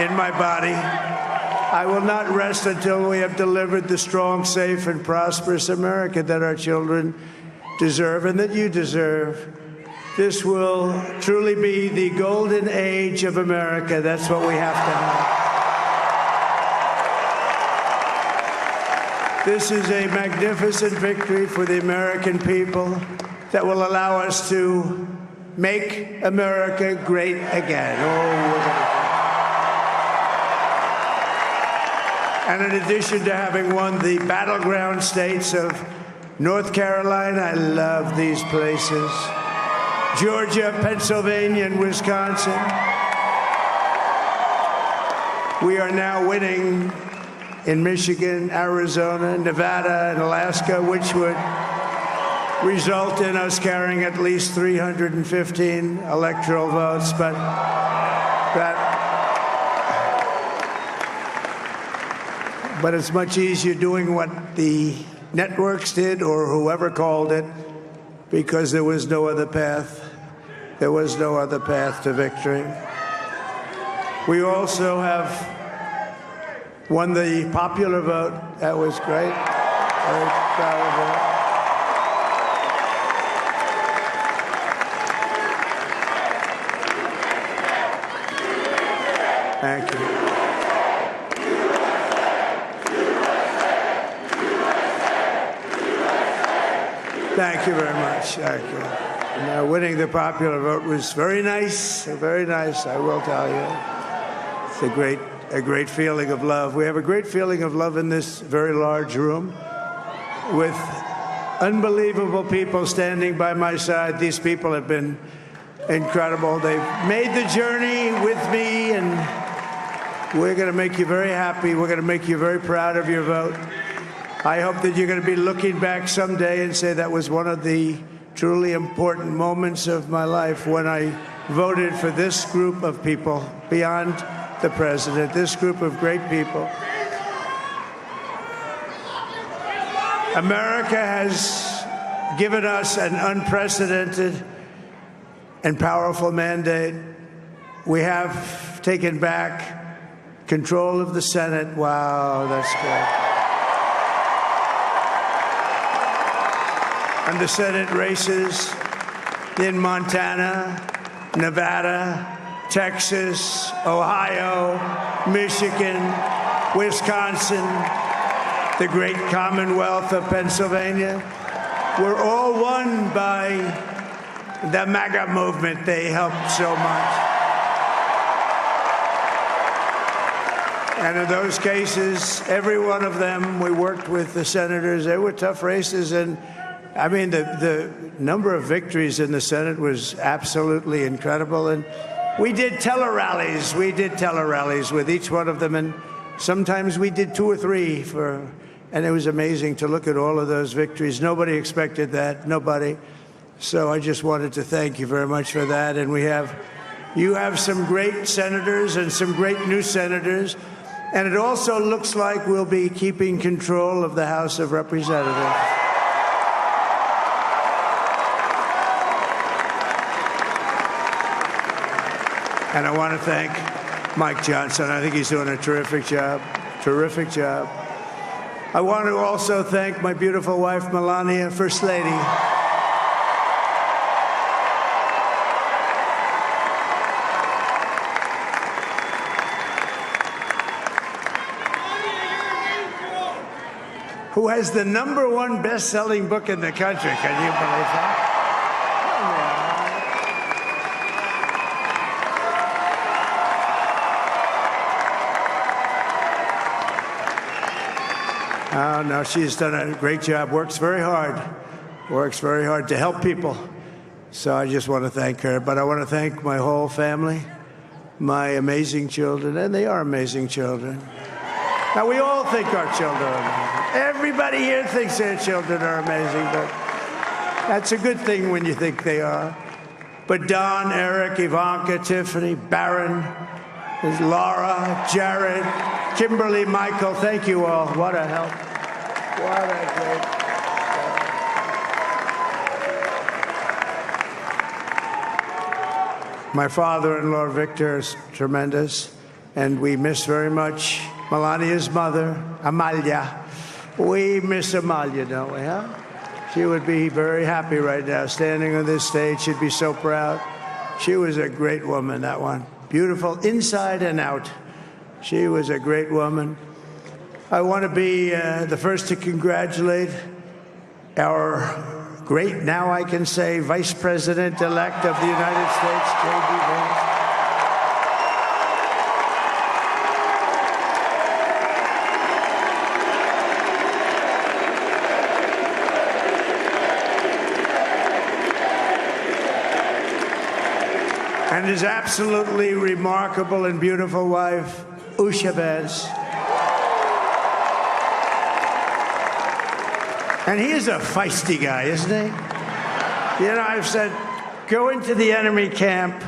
in my body. I will not rest until we have delivered the strong, safe, and prosperous America that our children deserve and that you deserve. This will truly be the golden age of America. That's what we have to have. This is a magnificent victory for the American people that will allow us to make America great again. And in addition to having won the battleground states of North Carolina, I love these places, Georgia, Pennsylvania, and Wisconsin, we are now winning in Michigan, Arizona, Nevada, and Alaska, which would result in us carrying at least 315 electoral votes, but it's much easier doing what the networks did or whoever called it, because there was no other path. There was no other path to victory. We also have won the popular vote. That was great. Very proud of that. Thank you. Thank you very much. Thank you. Now, winning the popular vote was very nice, I will tell you. It's a great feeling of love. We have a great feeling of love in this very large room with unbelievable people standing by my side. These people have been incredible. They've made the journey with me, and we're going to make you very happy. We're going to make you very proud of your vote. I hope that you're going to be looking back someday and say that was one of the truly important moments of my life when I voted for this group of people beyond the president, this group of great people. America has given us an unprecedented and powerful mandate. We have taken back control of the Senate. Wow, that's great. And the Senate races in Montana, Nevada, Texas, Ohio, Michigan, Wisconsin, the great Commonwealth of Pennsylvania, were all won by the MAGA movement. They helped so much. And in those cases, every one of them, we worked with the senators. They were tough races, and I mean, the number of victories in the Senate was absolutely incredible. And we did tele-rallies. We did tele-rallies with each one of them. And sometimes we did 2 or 3 and it was amazing to look at all of those victories. Nobody expected that, nobody. So I just wanted to thank you very much for that. And you have some great senators and some great new senators. And it also looks like we'll be keeping control of the House of Representatives. And I want to thank Mike Johnson. I think he's doing a terrific job. Terrific job. I want to also thank my beautiful wife, Melania, First Lady. Who has the #1 best-selling book in the country. Can you believe that? Oh, no, she's done a great job, works very hard to help people. So I just want to thank her. But I want to thank my whole family, my amazing children, and they are amazing children. Now, we all think our children are amazing. Everybody here thinks their children are amazing, but that's a good thing when you think they are. But Don, Eric, Ivanka, Tiffany, Barron, there's Laura, Jared, Kimberly, Michael, thank you all. What a help. What a great help. My father-in-law, Victor, is tremendous. And we miss very much Melania's mother, Amalia. We miss Amalia, don't we, huh? She would be very happy right now, standing on this stage. She'd be so proud. She was a great woman, that one. Beautiful inside and out. She was a great woman. I want to be the first to congratulate our great, now I can say, Vice President-elect of the United States, J.D. Vance. And his absolutely remarkable and beautiful wife, Usha Vance. And he is a feisty guy, isn't he? You know, I've said, go into the enemy camp,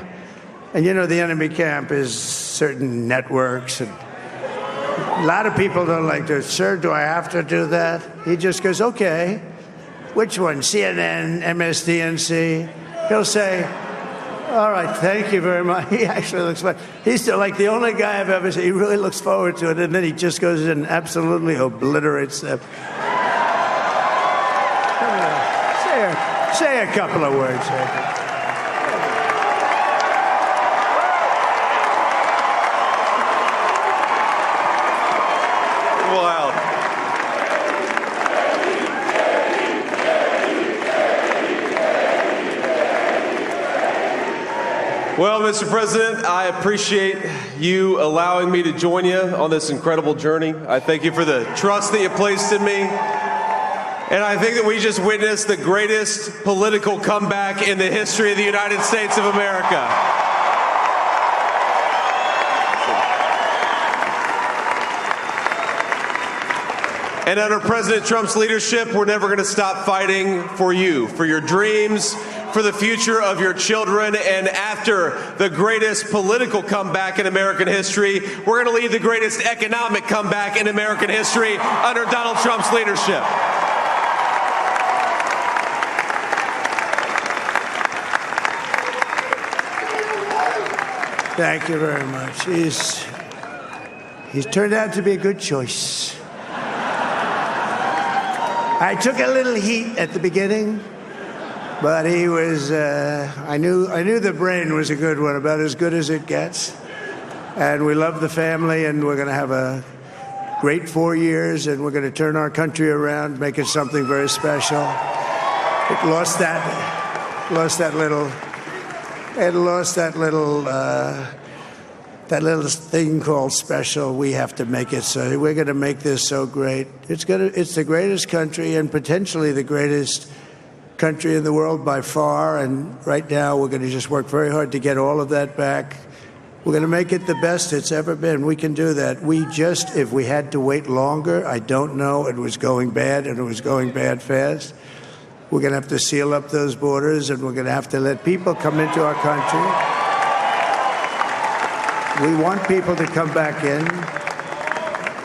and you know the enemy camp is certain networks, and a lot of people don't like to, sir, do I have to do that? He just goes, okay, which one, CNN, MSDNC? He'll say, all right, thank you very much. He actually looks fun. He's still like the only guy I've ever seen. He really looks forward to it, and then he just goes in and absolutely obliterates them. Say a couple of words. Wow. Well, Mr. President, I appreciate you allowing me to join you on this incredible journey. I thank you for the trust that you placed in me. And I think that we just witnessed the greatest political comeback in the history of the United States of America. And under President Trump's leadership, we're never going to stop fighting for you, for your dreams, for the future of your children. And after the greatest political comeback in American history, we're going to lead the greatest economic comeback in American history under Donald Trump's leadership. Thank you very much. He's turned out to be a good choice. I took a little heat at the beginning, but he was, I knew the brain was a good one, about as good as it gets. And we love the family, and we're going to have a great 4 years, and we're going to turn our country around, make it something very special. It lost that little thing called special. We have to make it so. We're going to make this so great. It's the greatest country, and potentially the greatest country in the world by far. And right now, we're going to just work very hard to get all of that back. We're going to make it the best it's ever been. We can do that. If we had to wait longer, I don't know. It was going bad, and it was going bad fast. We're going to have to seal up those borders, and we're going to have to let people come into our country. We want people to come back in,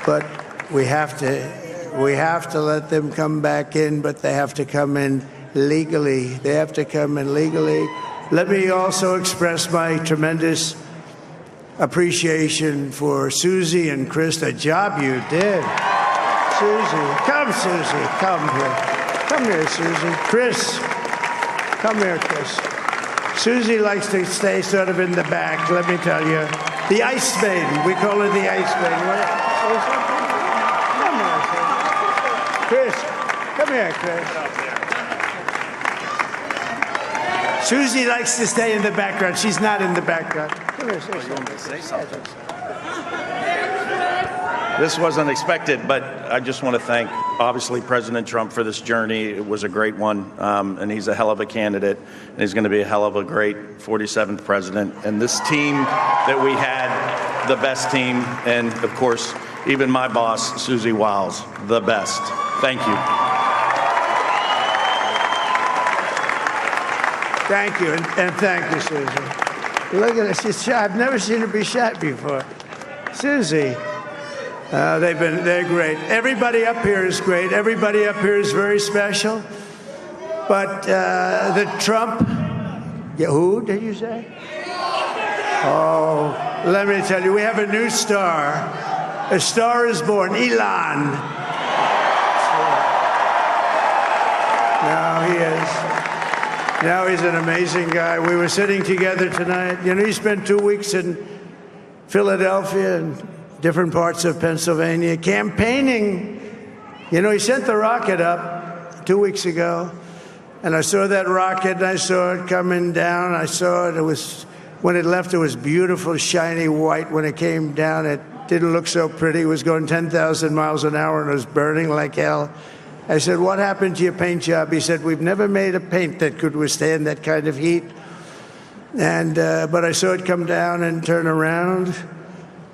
but we have to let them come back in, but they have to come in legally. They have to come in legally. Let me also express my tremendous appreciation for Susie and Chris, the job you did. Susie, come here. Come here, Susie. Chris, come here, Chris. Susie likes to stay sort of in the back, let me tell you. The Ice Maiden. We call her the Ice Maiden. Come here, Chris. Come here, Chris. Susie likes to stay in the background. She's not in the background. Come here, say something. This wasn't expected, but I just want to thank, obviously, President Trump for this journey. It was a great one, and he's a hell of a candidate, and he's going to be a hell of a great 47th president. And this team that we had, the best team, and, of course, even my boss, Susie Wiles, the best. Thank you. Thank you, and thank you, Susie. Look at her. She's shy. I've never seen her be shy before. Susie. They're great. Everybody up here is great. Everybody up here is very special. But the Trump, who did you say? Oh, let me tell you, we have a new star. A star is born, Elon. Now he is. Now he's an amazing guy. We were sitting together tonight. You know, he spent 2 weeks in Philadelphia and different parts of Pennsylvania campaigning. You know, he sent the rocket up 2 weeks ago, and I saw that rocket, and I saw it coming down. I saw it. It was, when it left, it was beautiful, shiny white. When it came down, it didn't look so pretty. It was going 10,000 miles an hour, and it was burning like hell. I said, what happened to your paint job? He said, we've never made a paint that could withstand that kind of heat. And but I saw it come down and turn around.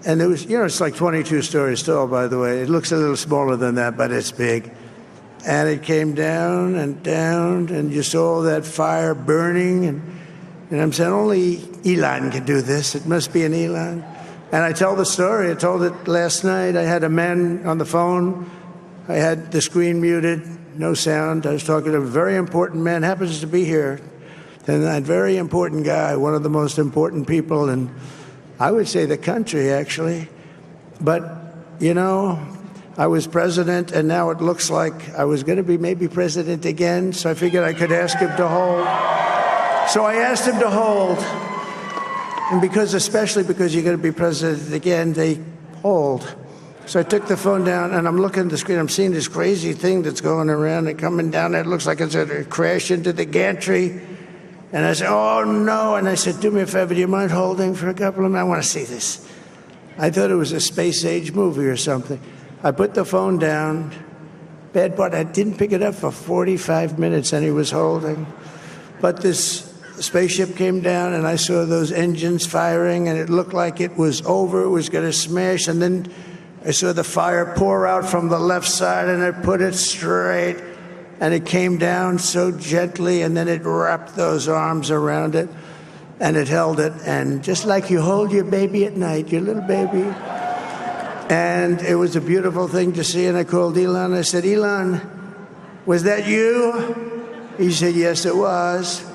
And it was, you know, it's like 22 stories tall, by the way. It looks a little smaller than that, but it's big. And it came down, and you saw that fire burning. And I'm saying, only Elon can do this. It must be an Elon. And I tell the story. I told it last night. I had a man on the phone. I had the screen muted, no sound. I was talking to a very important man, happens to be here. And that very important guy, one of the most important people in, I would say, the country, actually. But, you know, I was president, and now it looks like I was going to be maybe president again, so I figured I could ask him to hold. So I asked him to hold. And because, especially because you're going to be president again, they hold. So I took the phone down, and I'm looking at the screen. I'm seeing this crazy thing that's going around and coming down. It looks like it's going to crash into the gantry. And I said, oh, no. And I said, do me a favor. Do you mind holding for a couple of minutes? I want to see this. I thought it was a space-age movie or something. I put the phone down. Bad part, I didn't pick it up for 45 minutes, and he was holding. But this spaceship came down, and I saw those engines firing, and it looked like it was over. It was going to smash. And then I saw the fire pour out from the left side, and it put it straight, and it came down so gently, and then it wrapped those arms around it, and it held it, and just like you hold your baby at night, your little baby. And it was a beautiful thing to see, and I called Elon. I said, Elon, was that you? He said, yes, it was.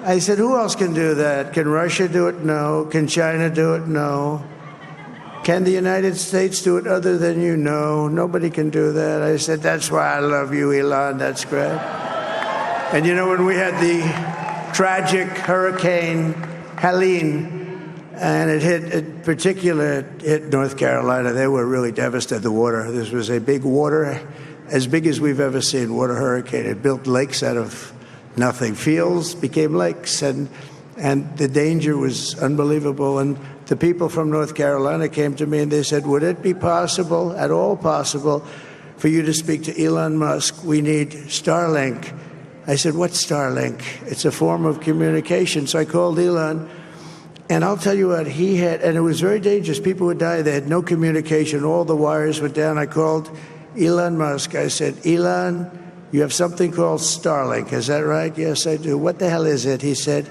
I said, who else can do that? Can Russia do it? No. Can China do it? No. Can the United States do it other than you? No, nobody can do that. I said, that's why I love you, Elon. That's great. And you know, when we had the tragic Hurricane Helene, and it hit North Carolina, they were really devastated, the water. This was a big water, as big as we've ever seen, water hurricane. It built lakes out of nothing. Fields became lakes, and the danger was unbelievable. And the people from North Carolina came to me and they said, would it be possible, at all possible, for you to speak to Elon Musk? We need Starlink. I said, what's Starlink? It's a form of communication. So I called Elon, and I'll tell you what, he had, and it was very dangerous. People would die. They had no communication. All the wires were down. I called Elon Musk. I said, Elon, you have something called Starlink. Is that right? Yes, I do. What the hell is it? He said,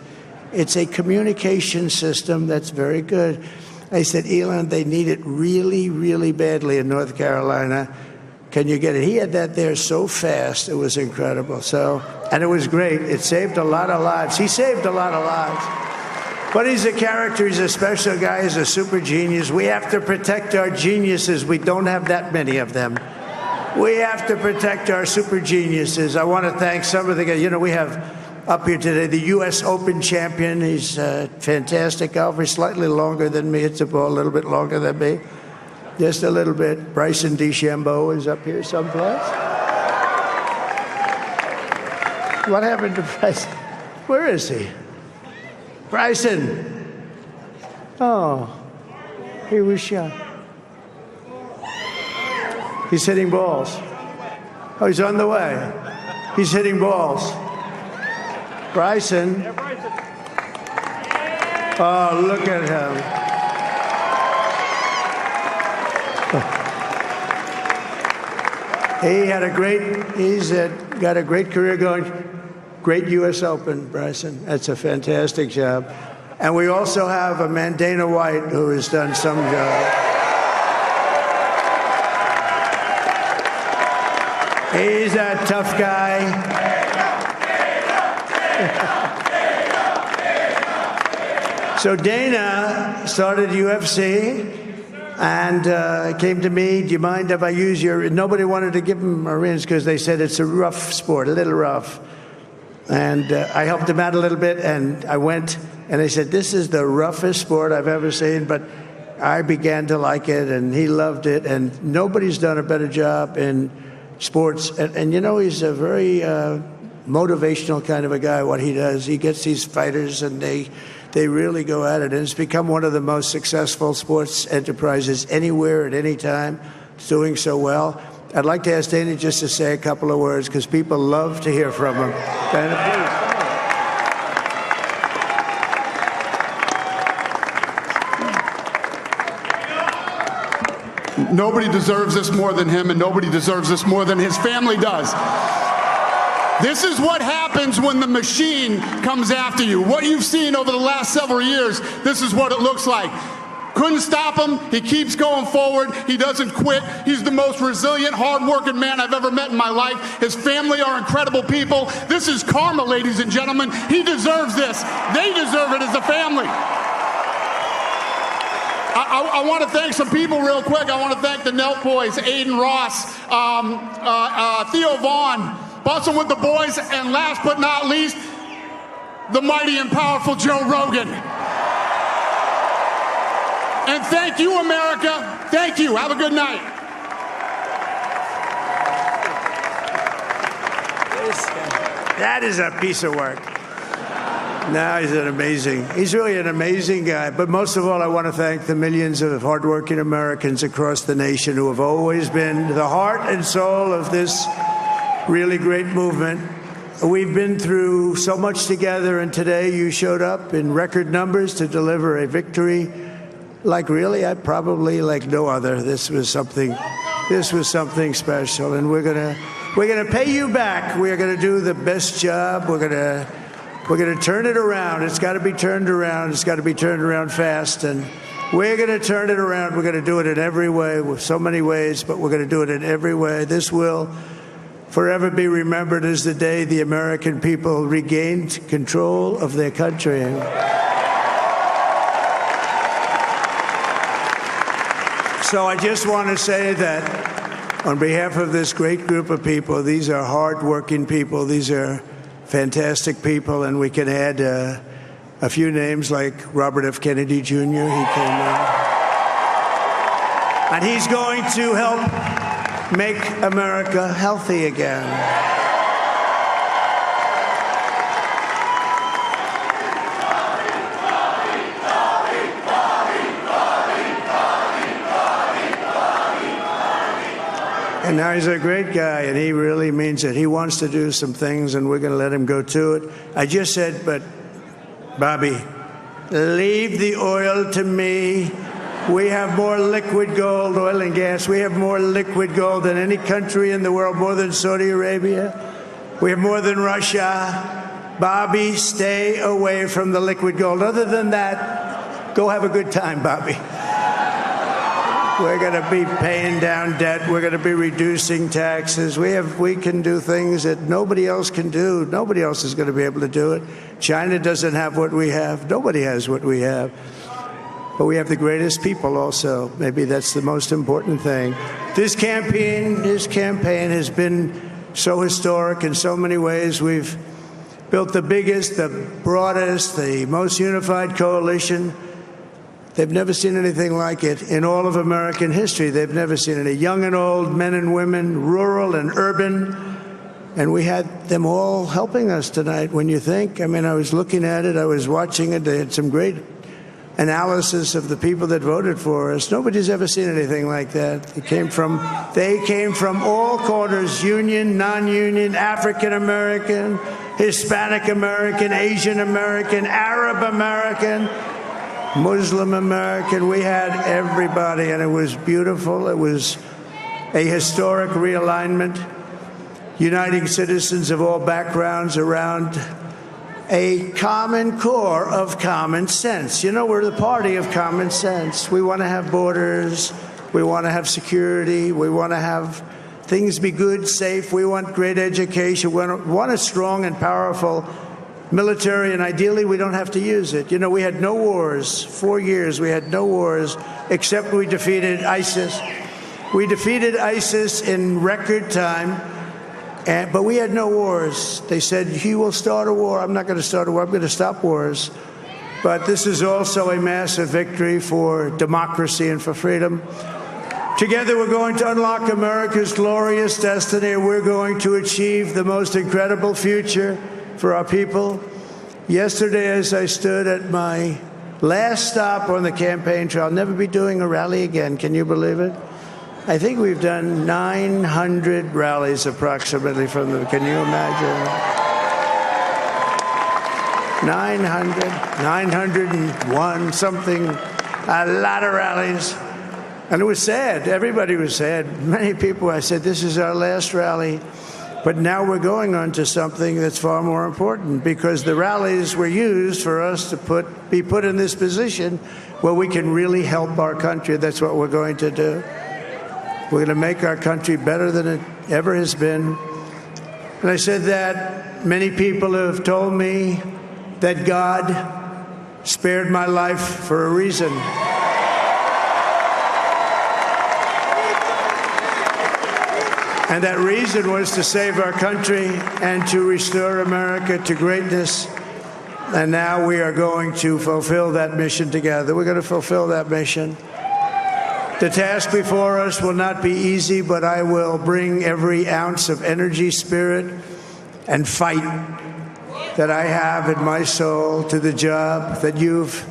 it's a communication system that's very good. I said, Elon, they need it really, really badly in North Carolina. Can you get it? He had that there so fast. It was incredible. So, and it was great. It saved a lot of lives. He saved a lot of lives. But he's a character. He's a special guy. He's a super genius. We have to protect our geniuses. We don't have that many of them. We have to protect our super geniuses. I want to thank some of the guys. You know, we have up here today the U.S. Open champion. He's a fantastic golfer, slightly longer than me. Hits the ball a little bit longer than me. Just a little bit. Bryson DeChambeau is up here someplace. What happened to Bryson? Where is he? Bryson. Oh, he was shot. He's hitting balls. Oh, he's on the way. He's hitting balls. Bryson. Oh, look at him. He's got a great career going. Great U.S. Open, Bryson. That's a fantastic job. And we also have a man, Dana White, who has done some job. He's a tough guy. So Dana started UFC and came to me, do you mind if I use your... Nobody wanted to give him a rinse because they said it's a rough sport, a little rough. And I helped him out a little bit, and I went, and they said, this is the roughest sport I've ever seen, but I began to like it, and he loved it, and nobody's done a better job in sports. And you know, he's a very motivational kind of a guy, what he does. He gets these fighters, and they really go at it, and it's become one of the most successful sports enterprises anywhere at any time. It's doing so well. I'd like to ask Dana just to say a couple of words, because people love to hear from him. Dana, please. Nobody deserves this more than him, and nobody deserves this more than his family does. This is what happens when the machine comes after you. What you've seen over the last several years, this is what it looks like. Couldn't stop him. He keeps going forward. He doesn't quit. He's the most resilient, hard-working man I've ever met in my life. His family are incredible people. This is karma, ladies and gentlemen. He deserves this. They deserve it as a family. I want to thank some people real quick. I want to thank the Nelt Boys, Aiden Ross, Theo Vaughn, Bussin' with the Boys, and last but not least, the mighty and powerful Joe Rogan. And thank you, America. Thank you. Have a good night. That is a piece of work. No, he's really an amazing guy. But most of all, I want to thank the millions of hardworking Americans across the nation who have always been the heart and soul of this really great movement. We've been through so much together, and today you showed up in record numbers to deliver a victory like probably like no other. This was something special, and we're gonna pay you back. We're gonna do the best job. We're gonna turn it around. It's got to be turned around. It's got to be turned around fast, and we're gonna turn it around. We're gonna do it in every way, with so many ways, but we're gonna do it in every way. This will forever be remembered as the day the American people regained control of their country. So I just want to say that on behalf of this great group of people, these are hard-working people. These are fantastic people, and we can add a few names like Robert F. Kennedy Jr. He came in, and he's going to help make America healthy again. And now he's a great guy, and he really means it. He wants to do some things, and we're going to let him go to it. I just said, but, Bobby, leave the oil to me. We have more liquid gold, oil and gas. We have more liquid gold than any country in the world, more than Saudi Arabia. We have more than Russia. Bobby, stay away from the liquid gold. Other than that, go have a good time, Bobby. We're going to be paying down debt. We're going to be reducing taxes. We can do things that nobody else can do. Nobody else is going to be able to do it. China doesn't have what we have. Nobody has what we have. But we have the greatest people also. Maybe that's the most important thing. This campaign has been so historic in so many ways. We've built the biggest, the broadest, the most unified coalition. They've never seen anything like it in all of American history. They've never seen it. Young and old, men and women, rural and urban. And we had them all helping us tonight. When you think, I mean, I was looking at it, I was watching it. They had some great analysis of the people that voted for us. Nobody's ever seen anything like that. They came from all corners, union, non-union, African American, Hispanic American, Asian American, Arab American, Muslim American. We had everybody, and it was beautiful. It was a historic realignment, uniting citizens of all backgrounds around a common core of common sense. You know, we're the party of common sense. We want to have borders. We want to have security. We want to have things be good, safe. We want great education. We want a strong and powerful military, and ideally we don't have to use it. You know, we had no wars. 4 years we had no wars, except we defeated ISIS. We defeated ISIS in record time, but we had no wars. They said, he will start a war. I'm not going to start a war. I'm going to stop wars. But this is also a massive victory for democracy and for freedom. Together, we're going to unlock America's glorious destiny, and we're going to achieve the most incredible future for our people. Yesterday, as I stood at my last stop on the campaign trail, I'll never be doing a rally again. Can you believe it? I think we've done 900 rallies approximately from them. Can you imagine? 901, something, a lot of rallies. And it was sad. Everybody was sad. Many people, I said, this is our last rally. But now we're going on to something that's far more important, because the rallies were used for us to be put in this position where we can really help our country. That's what we're going to do. We're going to make our country better than it ever has been. And I said that many people have told me that God spared my life for a reason. And that reason was to save our country and to restore America to greatness. And now we are going to fulfill that mission together. We're going to fulfill that mission. The task before us will not be easy, but I will bring every ounce of energy, spirit, and fight that I have in my soul to the job that you've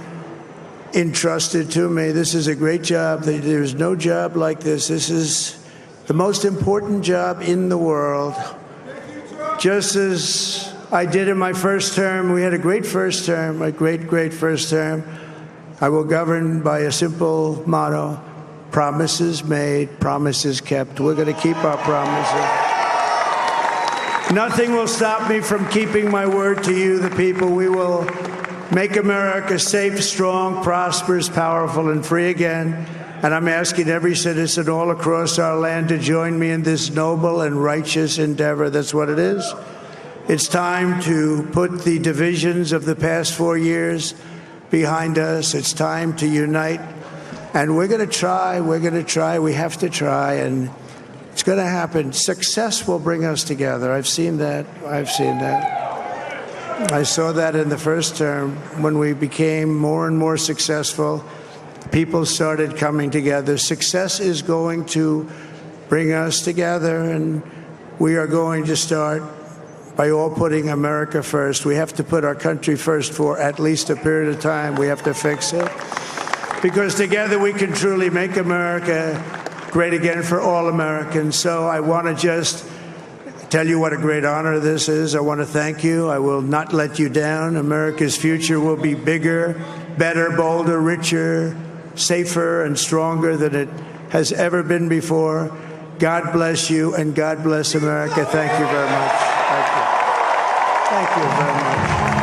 entrusted to me. This is a great job. There's no job like this. This is the most important job in the world. Just as I did in my first term, we had a great first term, a great first term. I will govern by a simple motto: promises made, promises kept. We're going to keep our promises. Nothing will stop me from keeping my word to you, the people. We will make America safe, strong, prosperous, powerful, and free again. And I'm asking every citizen all across our land to join me in this noble and righteous endeavor. That's what it is. It's time to put the divisions of the past 4 years behind us. It's time to unite. And we're going to try. We have to try. And it's going to happen. Success will bring us together. I've seen that. I saw that in the first term when we became more and more successful. People started coming together. Success is going to bring us together, and we are going to start by all putting America first. We have to put our country first for at least a period of time. We have to fix it, because together we can truly make America great again for all Americans. So I want to just tell you what a great honor this is. I want to thank you. I will not let you down. America's future will be bigger, better, bolder, richer, safer, and stronger than it has ever been before. God bless you, and God bless America. Thank you very much. Thank you very much.